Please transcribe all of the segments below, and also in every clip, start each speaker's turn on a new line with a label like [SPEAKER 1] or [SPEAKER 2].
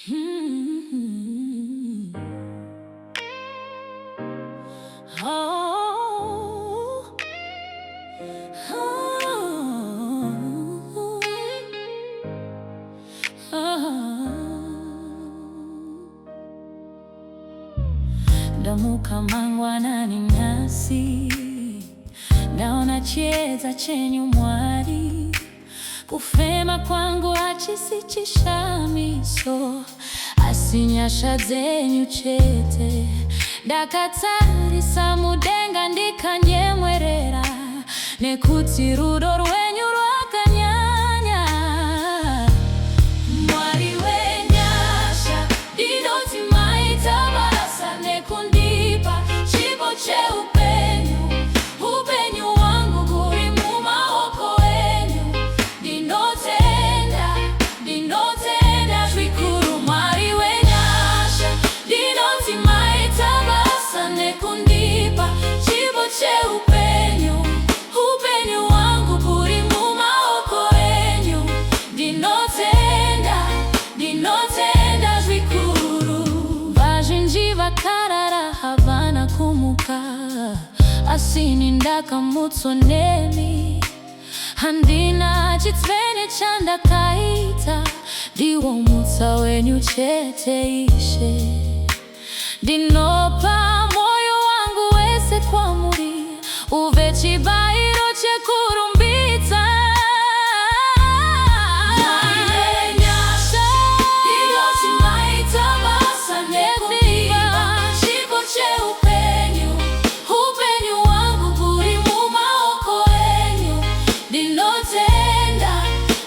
[SPEAKER 1] Hmm. Oh, oh, Ndamuka mangwana ni nyasi naona cheza chenyu mwari kufema kwangu achisichishamiso asinyasha zenyu chete dakatari samudenga ndikanyemwerera nekuti rudo rwenyu rwakanyanya mwari wenyasha dinoti maitabasa nekundipa chipo cheupenyu upenyu wangu kuri mumaoko wenyu dinotenda zvikuru mwari wenyasha dinoti maitabasa nekundipa chipo cheupenyu upenyu wangu kuri mumaoko wenyu dinotenda zvikuru vazhinji vakarara havana kumuka asini ndakamutsonemi handina chitsvene chandakaita ndiwo mutsa wenyu chete Ishe ndinopa moyo wangu wese kwamuri uve chibayiro chekurumbidza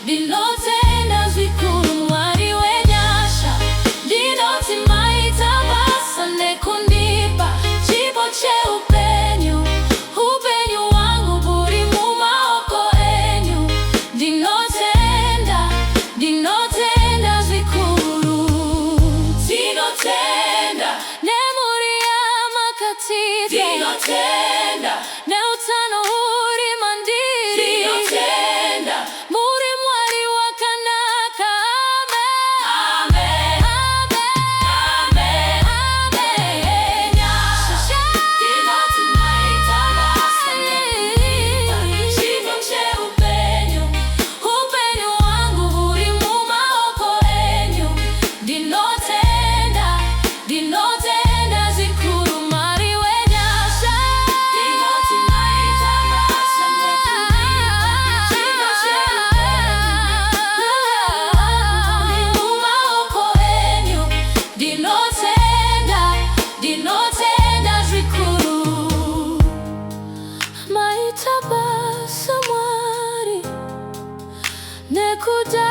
[SPEAKER 1] dinotenda zvikuru mwari wenyasha dinoti maitabasa nekundipa chipo cheupenyu upenyu wangu buri mumaoko enyu dinotenda zvikuru dinotenda nemuri yamakatita dinotenda neutano huri mandiri dinotenda muri mwari wakanaka amen amen amen nyasha dinoti maitabasa nekundipa chipo cheupenyu upenyu wangu buri mumaoko enyu dinotenda zvikuru mwari wenyasha dinoti maitabasa nekundipa chipo cheupenyu mumaoko enyu dinotenda zvikuru maitabasa mwari nekuda